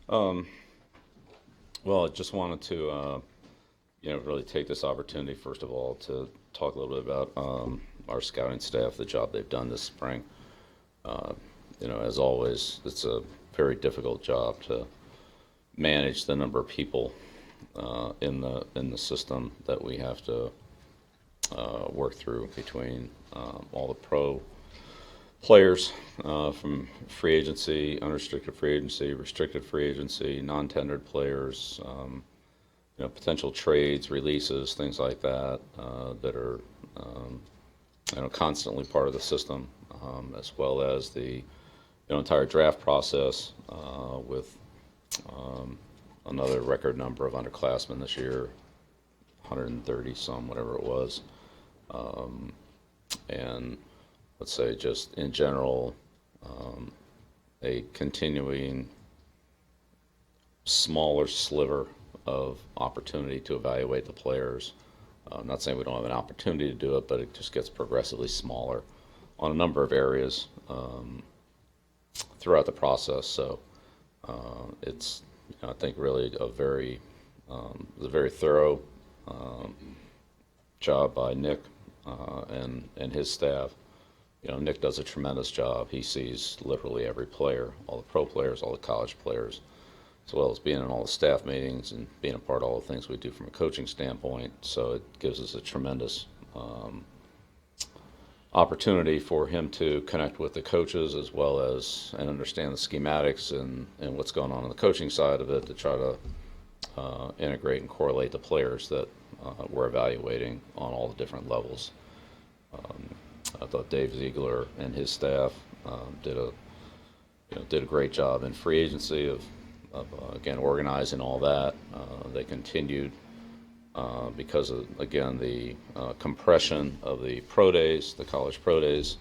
Um, well, I just wanted to, really take this opportunity, first of all, to talk a little bit about our scouting staff, the job they've done this spring. Uh, as always, it's a very difficult job to manage the number of people in the system that we have to work through between all the pro players from free agency, unrestricted free agency, restricted free agency, non-tendered players, potential trades, releases, things like that that are um, constantly part of the system, as well as the entire draft process with um, another record number of underclassmen this year, 130 some, whatever it was, um, and let's say just in general, um, a continuing smaller sliver of opportunity to evaluate the players. I'm not saying we don't have an opportunity to do it, but it just gets progressively smaller on a number of areas throughout the process. So it's, I think, really a very thorough um, job by Nick and his staff. Nick does a tremendous job. He sees literally every player, all the pro players, all the college players, as well as being in all the staff meetings and being a part of all the things we do from a coaching standpoint. So it gives us a tremendous opportunity for him to connect with the coaches as well as and understand the schematics and what's going on the coaching side of it to try to integrate and correlate the players that we're evaluating on all the different levels. Um, I thought Dave Ziegler and his staff did a great job in free agency of again organizing all that. They continued because of again the compression of the pro days, the college pro days,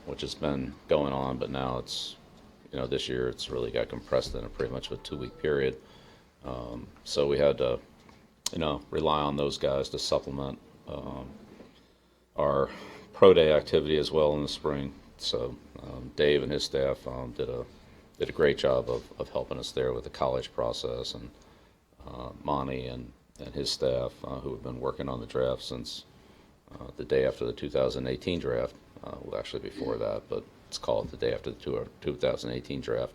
which has been going on, but now it's this year it's really got compressed in a pretty much a 2 week period. So we had to rely on those guys to supplement our pro day activity as well in the spring. So Dave and his staff did a great job of helping us there with the college process, and Monty and his staff who have been working on the draft since the day after the 2018 draft. Well, actually before that, but let's call it the day after the 2018 draft.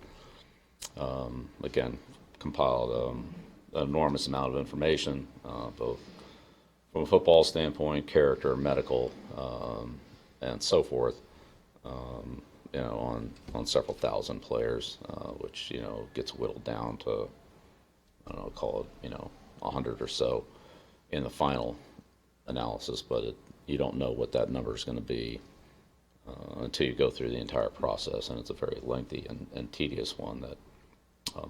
Again, compiled an enormous amount of information, both from a football standpoint, character, medical, and so forth. On several thousand players, which gets whittled down to I don't know, call it 100 or so in the final analysis, but you don't know what that number is going to be until you go through the entire process, and it's a very lengthy and tedious one that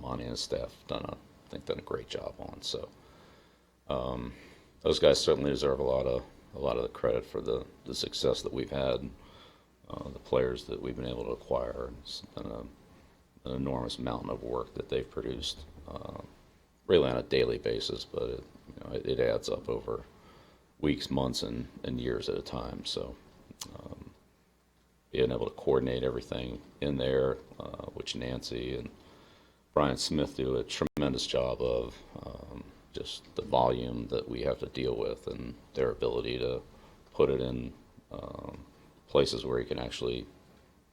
Monty and his staff I think done a great job on. So those guys certainly deserve a lot of the credit for the success that we've had, the players that we've been able to acquire. It's been an enormous mountain of work that they've produced, really on a daily basis, but it adds up over weeks, months, and years at a time. So being able to coordinate everything in there, which Nancy and Brian Smith do a tremendous job of, just the volume that we have to deal with and their ability to put it in places where you can actually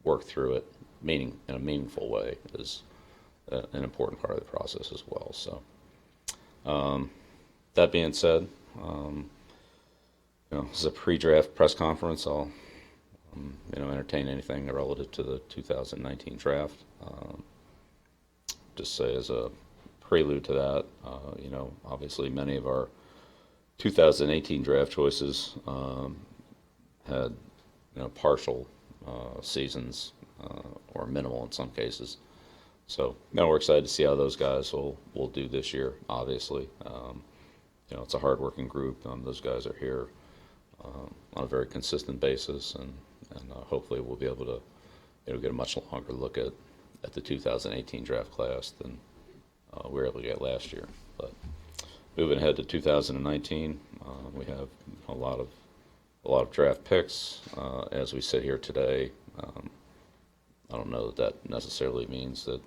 work through it in a meaningful way is an important part of the process as well. So that being said, this is a pre-draft press conference. I'll entertain anything relative to the 2019 draft. Just say as a prelude to that, obviously many of our 2018 draft choices had partial seasons or minimal in some cases. So now we're excited to see how those guys will do this year. Obviously, it's a hardworking group. Those guys are here on a very consistent basis, and hopefully we'll be able to get a much longer look at the 2018 draft class than we were able to get last year. But moving ahead to 2019, we have a lot of draft picks as we sit here today. I don't know that necessarily means that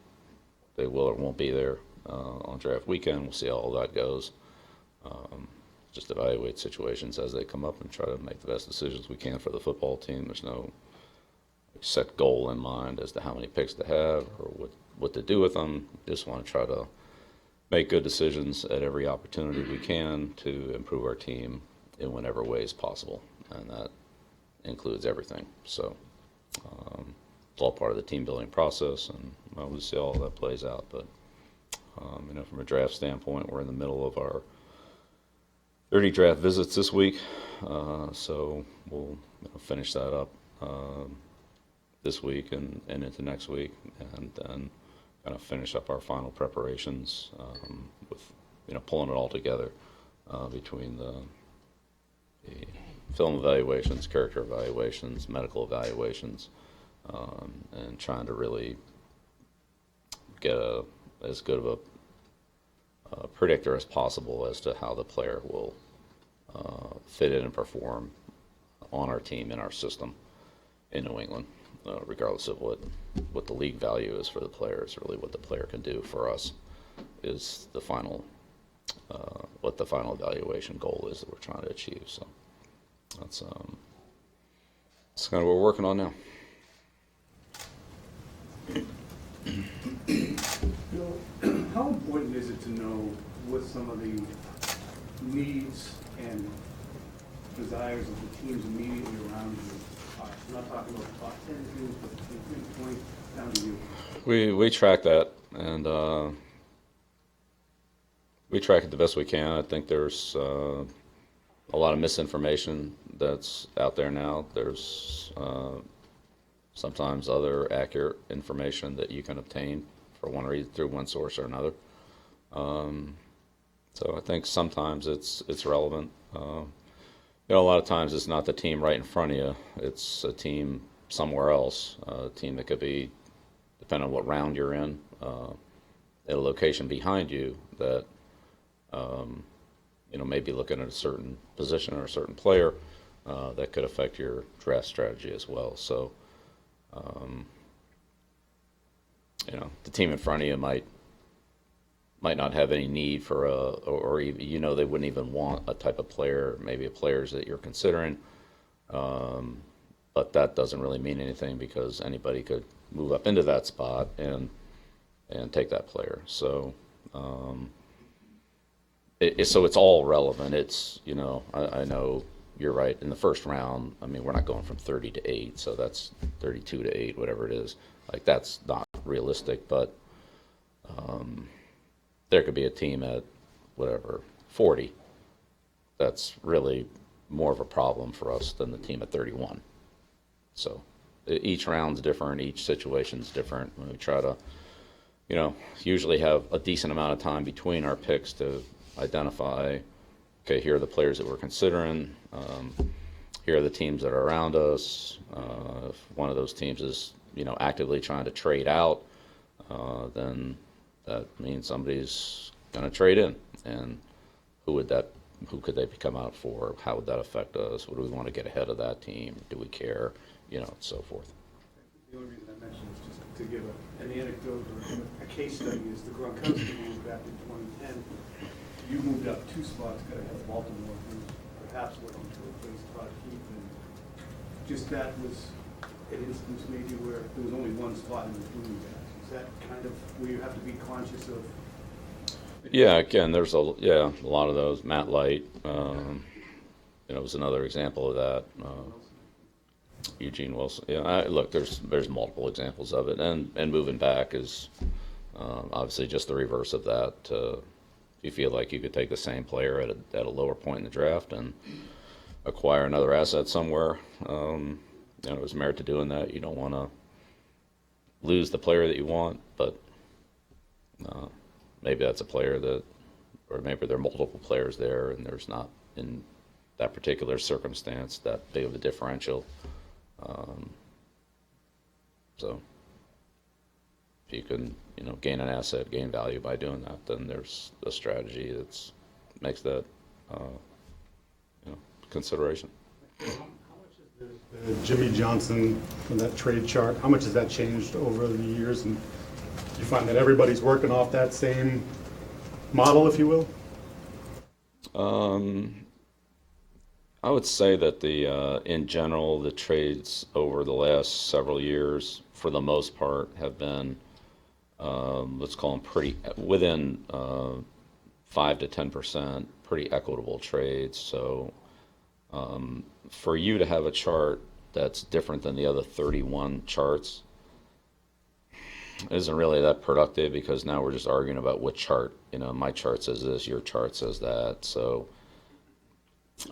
they will or won't be there on draft weekend. We'll see how all that goes. Just evaluate situations as they come up and try to make the best decisions we can for the football team. There's no set goal in mind as to how many picks to have or what to do with them. Just want to try to make good decisions at every opportunity we can to improve our team in whatever ways possible, and that includes everything. So it's all part of the team building process, and we'll see how all that plays out. But from a draft standpoint, we're in the middle of our 30 draft visits this week, so we'll finish that up this week and into next week, and then kind of finish up our final preparations with pulling it all together between the film evaluations, character evaluations, medical evaluations, and trying to really get as good of a predictor as possible as to how the player will fit in and perform on our team, in our system in New England, regardless of what the league value is for the player. It's really what the player can do for us is the final, what the final evaluation goal is that we're trying to achieve. So that's kind of what we're working on now. Bill, how important is it to know what some of the needs and desires of the teams immediately around you are? I'm not talking about the top 10 teams, but the 20 down to you. We track that, and we track it the best we can. I think there's a lot of misinformation that's out there now. There's sometimes other accurate information that you can obtain for one reason through one source or another. So I think sometimes it's relevant. A lot of times it's not the team right in front of you. It's a team somewhere else, a team that could be, depending on what round you're in, at a location behind you that may be looking at a certain position or a certain player that could affect your draft strategy as well. So, the team in front of you might not have any need for or even, they wouldn't even want a type of player, maybe a players that you're considering. But that doesn't really mean anything because anybody could move up into that spot and take that player. So, so it's all relevant. It's, I know you're right. In the first round, we're not going from 30 to 8, so that's 32 to 8, whatever it is. Like, that's not realistic, but there could be a team at, 40 that's really more of a problem for us than the team at 31. So each round's different, each situation's different. We try to, usually have a decent amount of time between our picks to identify, okay, here are the players that we're considering. Here are the teams that are around us. If one of those teams is, actively trying to trade out, then that means somebody's going to trade in. And who could they come out for? How would that affect us? Would we want to get ahead of that team? Do we care? And so forth. The only reason I mentioned is just to give an anecdote or a case study is the Gronkowski move back in 2010. You moved up 2 spots, got ahead of Baltimore, who perhaps looking to replace Todd Heath, and just that was an instance maybe where there was only one spot in between you guys. Is that kind of where you have to be conscious of? Yeah, again, there's a lot of those. Matt Light, was another example of that. Eugene Wilson. Yeah, look, there's multiple examples of it, and moving back is obviously just the reverse of that. You feel like you could take the same player at a lower point in the draft and acquire another asset somewhere. There's merit to doing that. You don't want to lose the player that you want, but maybe that's a player that, or maybe there are multiple players there, and there's not in that particular circumstance that big of a differential. So if you can, gain an asset, gain value by doing that, then there's a strategy that makes that, consideration. How much is the Jimmy Johnson from that trade chart? How much has that changed over the years? And you find that everybody's working off that same model, if you will? I would say that in general, the trades over the last several years, for the most part, have been, let's call them pretty within 5 to 10%, pretty equitable trades. So for you to have a chart that's different than the other 31 charts isn't really that productive, because now we're just arguing about what chart. My chart says this, your chart says that. So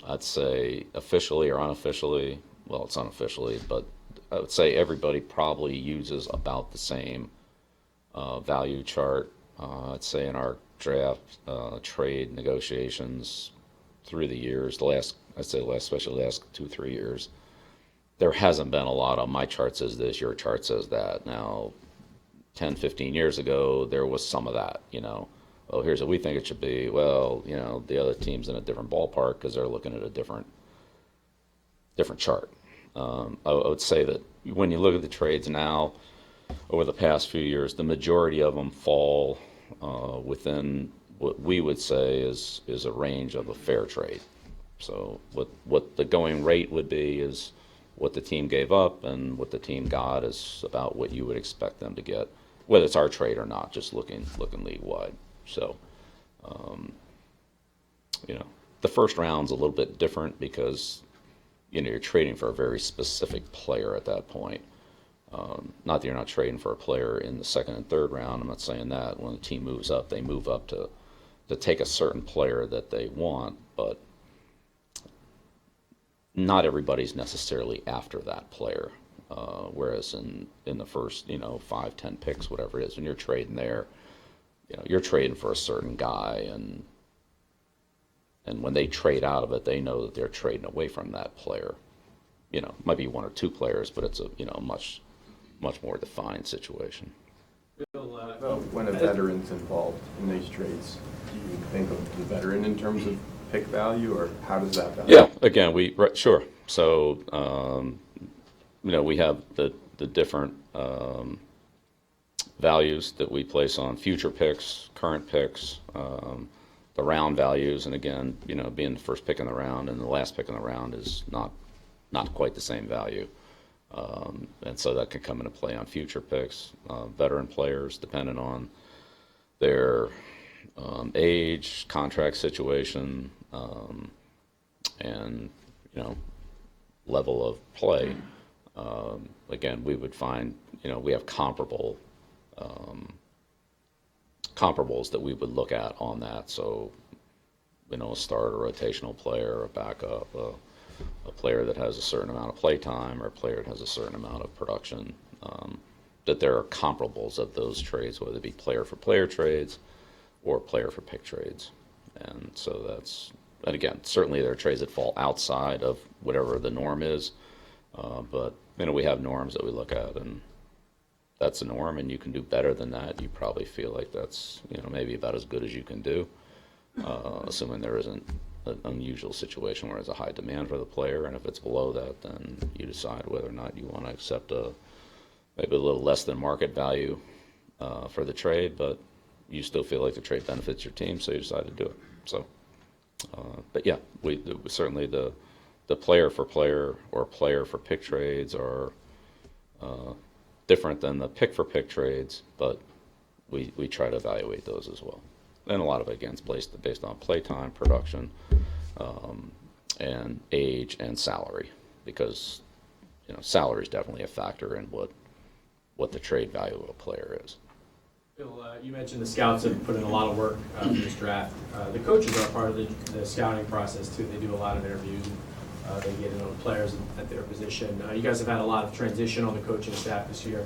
I'd say officially or unofficially, well, it's unofficially, but I would say everybody probably uses about the same value chart. I'd say in our draft trade negotiations through the years, especially the last 2 3 years, there hasn't been a lot of my chart says this, your chart says that. Now, 10 15 years ago, there was some of that. Oh, here's what we think it should be. Well, the other team's in a different ballpark because they're looking at a different chart. I would say that when you look at the trades now, over the past few years, the majority of them fall within what we would say is a range of a fair trade. So what the going rate would be is what the team gave up, and what the team got is about what you would expect them to get, whether it's our trade or not, just looking league wide. So, the first round's a little bit different because, you're trading for a very specific player at that point. Not that you're not trading for a player in the second and third round. I'm not saying that. When the team moves up, they move up to take a certain player that they want, but not everybody's necessarily after that player. Whereas in the first, 5, 10 picks, whatever it is, when you're trading there, you're trading for a certain guy, and when they trade out of it, they know that they're trading away from that player. Might be one or two players, but it's a much more defined situation. When a veteran's involved in these trades, do you think of the veteran in terms of pick value, or how does that value? Yeah, again, sure. So we have the different values that we place on future picks, current picks, the round values, and again, being the first pick in the round and the last pick in the round is not quite the same value, and so that can come into play on future picks. Veteran players, depending on their age, contract situation, and level of play. Again, we would find we have comparables that we would look at on that. So, a starter, a rotational player, a backup, a player that has a certain amount of play time, or a player that has a certain amount of production, that there are comparables of those trades, whether it be player for player trades or player for pick trades. And so and again, certainly there are trades that fall outside of whatever the norm is, but we have norms that we look at, and that's a norm, and you can do better than that. You probably feel like that's maybe about as good as you can do, assuming there isn't an unusual situation where there's a high demand for the player, and if it's below that, then you decide whether or not you want to accept maybe a little less than market value for the trade, but you still feel like the trade benefits your team, so you decide to do it. So, but yeah, we certainly the player for player or player for pick trades are different than the pick for pick trades, but we try to evaluate those as well. And a lot of it, again, is based on play time, production, and age and salary, because salary is definitely a factor in what the trade value of a player is. Bill, you mentioned the scouts have put in a lot of work for this draft. The coaches are part of the scouting process too. They do a lot of interviews. They get in on players at their position. You guys have had a lot of transition on the coaching staff this year.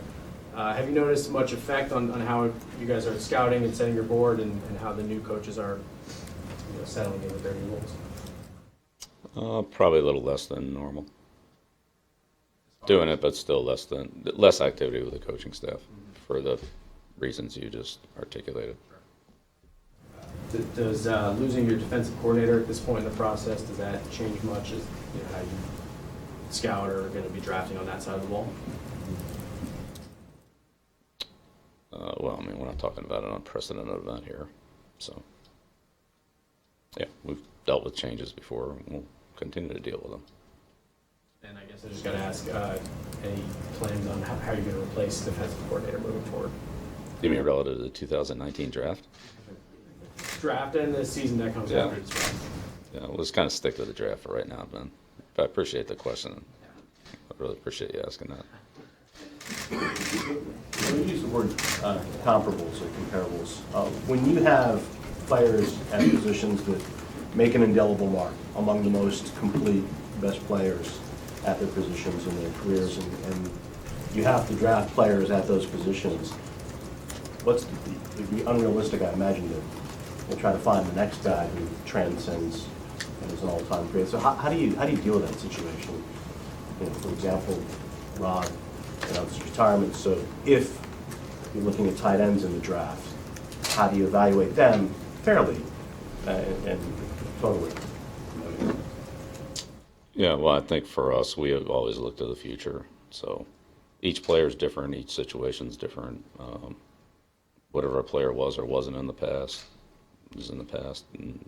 Have you noticed much effect on how you guys are scouting and setting your board, and how the new coaches are settling in with their new roles? Probably a little less than normal. Doing it, but still less activity with the coaching staff for the reasons you just articulated. Does losing your defensive coordinator at this point in the process, does that change much as how you scout or are going to be drafting on that side of the ball? well, I mean, we're not talking about an unprecedented event here. So, yeah, we've dealt with changes before, and we'll continue to deal with them. And I guess I just got to ask, any plans on how you're going to replace defensive coordinator moving forward? You mean relative to the 2019 draft? Draft and the season that comes Yeah. after as well. Yeah, we'll just kind of stick to the draft for right now, Ben. But I appreciate the question. I really appreciate you asking that. When you use the word comparables or comparables, when you have players at positions that make an indelible mark among the most complete, best players at their positions in their careers, and you have to draft players at those positions, what's it'd be unrealistic, I imagine, to we'll try to find the next guy who transcends and is an all-time great. So how do you deal with that situation? You know, for example, Rob, it's retirement. So if you're looking at tight ends in the draft, how do you evaluate them fairly and totally? Yeah, well, I think for us, we have always looked to the future. So each player is different, each situation is different. Whatever a player was or wasn't in the past is in the past, and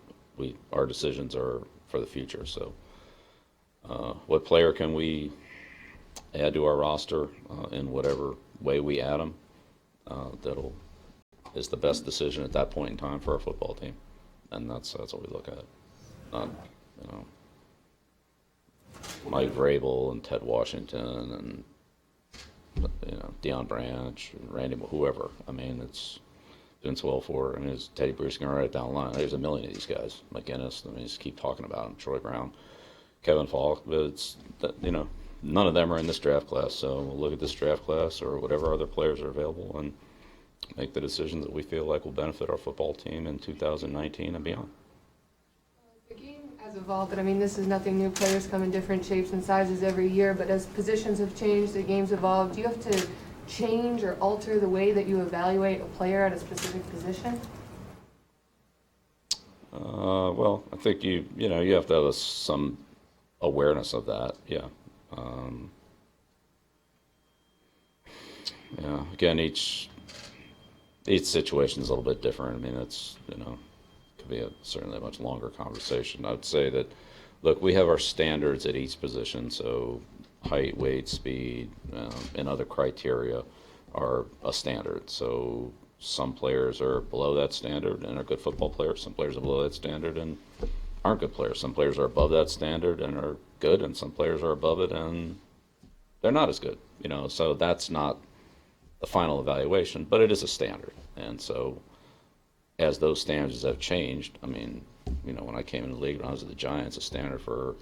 our decisions are for the future. So what player can we add to our roster in whatever way we add them, is the best decision at that point in time for our football team, and that's what we look at. Not, Mike Vrabel and Ted Washington and Deion Branch and Randy, whoever. I mean, it's Vince Wilfork. I mean, it's Teddy Bruce going right down the line. There's a million of these guys. McGinnis. I mean, just keep talking about them. Troy Brown, Kevin Falk. But it's none of them are in this draft class. So we'll look at this draft class or whatever other players are available and make the decisions that we feel like will benefit our football team in 2019 and beyond. The game has evolved, but I mean, this is nothing new. Players come in different shapes and sizes every year, but as positions have changed, the game's evolved. Do you have to change or alter the way that you evaluate a player at a specific position? Well, I think you have to have some awareness of that. Yeah. Yeah. Again, each situation is a little bit different. I mean, it's could be certainly a much longer conversation. I'd say that, look, we have our standards at each position. So height, weight, speed, and other criteria are a standard. So some players are below that standard and are good football players. Some players are below that standard and aren't good players. Some players are above that standard and are good, and some players are above it and they're not as good. So that's not the final evaluation, but it is a standard. And so as those standards have changed, I mean, when I came into the league when I was at the Giants, a standard for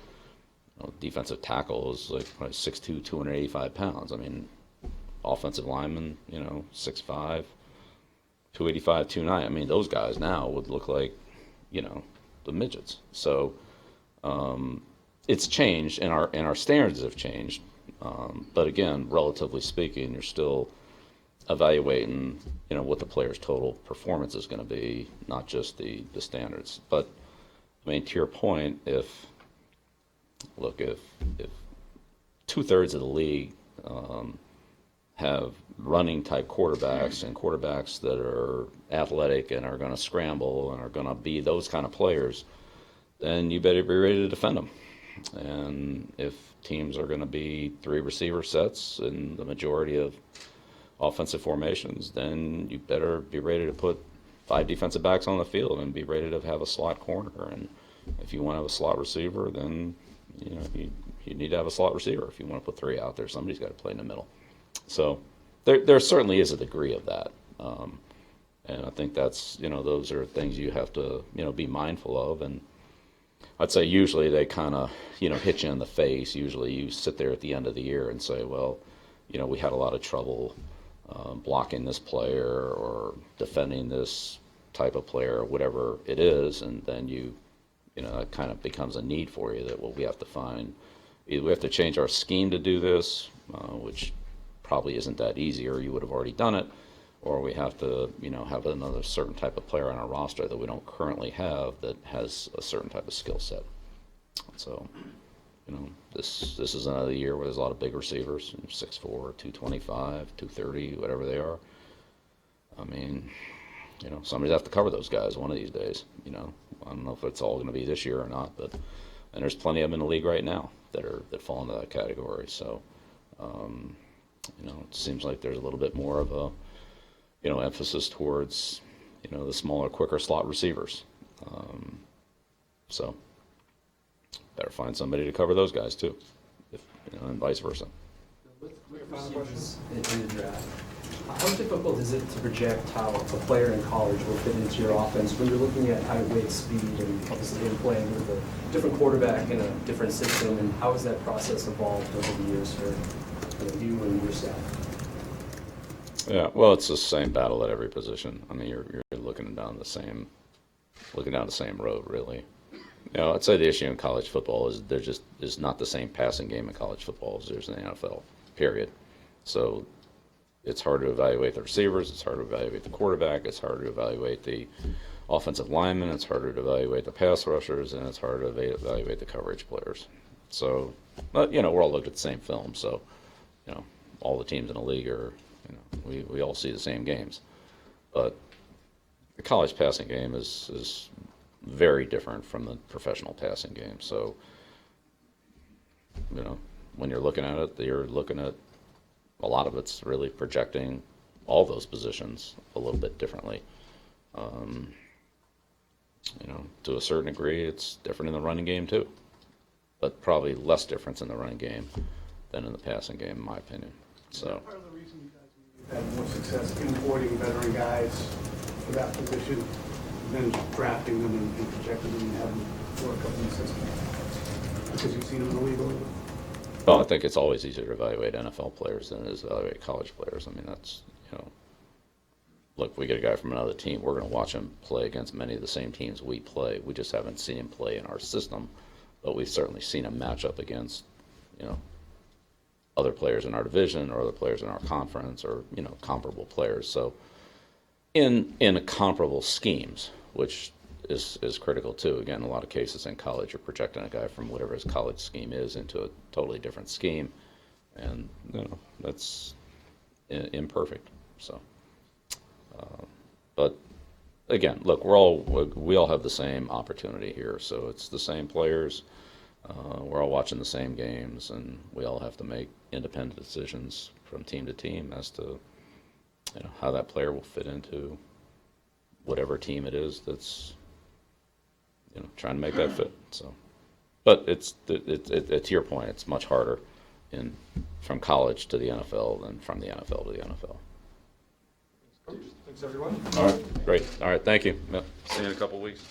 defensive tackle was like probably 6'2", 285 pounds. I mean, offensive lineman, 6'5", 285, 290. I mean, those guys now would look like, the midgets. So it's changed, and our standards have changed. But again, relatively speaking, you're still evaluating, what the player's total performance is going to be, not just the standards. But I mean, to your point, if 2/3 of the league have running type quarterbacks and quarterbacks that are athletic and are going to scramble and are going to be those kind of players, then you better be ready to defend them. And if teams are going to be 3 receiver sets in the majority of offensive formations, then you better be ready to put 5 defensive backs on the field and be ready to have a slot corner. And if you want to have a slot receiver, then you need to have a slot receiver. If you want to put 3 out there, somebody's got to play in the middle. So there certainly is a degree of that. And I think that's, those are things you have to, be mindful of. And I'd say usually they kind of, hit you in the face. Usually you sit there at the end of the year and say, well, we had a lot of trouble blocking this player or defending this type of player or whatever it is. And then it kind of becomes a need for you that, well, we have to find, either we have to change our scheme to do this, which probably isn't that easy, or you would have already done it, or we have to, have another certain type of player on our roster that we don't currently have that has a certain type of skill set. So, this is another year where there's a lot of big receivers, 6'4", 225, 230, whatever they are. I mean, somebody's have to cover those guys one of these days. I don't know if it's all going to be this year or not, but and there's plenty of them in the league right now that fall into that category. So, it seems like there's a little bit more of a emphasis towards the smaller, quicker slot receivers. So, better find somebody to cover those guys too, and vice versa. With receivers in the draft, how difficult is it to project how a player in college will fit into your offense when you're looking at height, weight, speed, and obviously him playing with a different quarterback in a different system, and how has that process evolved over the years for you and your staff? Yeah, well, it's the same battle at every position. I mean, you're looking down the same road, really. I'd say the issue in college football is there just is not the same passing game in college football as there's in the NFL, period. So it's hard to evaluate the receivers, it's hard to evaluate the quarterback, it's hard to evaluate the offensive linemen, it's harder to evaluate the pass rushers, and it's harder to evaluate the coverage players. So, but, we're all looking at the same film, so, all the teams in the league are, we all see the same games. But the college passing game is very different from the professional passing game. So, when you're looking at it, you're looking at a lot of it's really projecting all those positions a little bit differently. To a certain degree, it's different in the running game too, but probably less difference in the running game than in the passing game, in my opinion. So. Part of the reason you guys have had more success importing veteran guys for that position than drafting them and projecting them and having them work up in the system? Because you've seen them in the league a little bit? Well, I think it's always easier to evaluate NFL players than it is to evaluate college players. I mean, that's, look, we get a guy from another team, we're going to watch him play against many of the same teams we play. We just haven't seen him play in our system, but we've certainly seen him match up against, other players in our division or other players in our conference or, comparable players. So in comparable schemes, which is critical too. Again, in a lot of cases in college, you're projecting a guy from whatever his college scheme is into a totally different scheme, and that's imperfect. So, but again, look, we all have the same opportunity here, so it's the same players. We're all watching the same games, and we all have to make independent decisions from team to team as to how that player will fit into whatever team it is that's trying to make that fit. So, but it's to your point, it's much harder from college to the NFL than from the NFL to the NFL. Thanks, everyone. All right, great. All right, thank you. Yep. See you in a couple of weeks.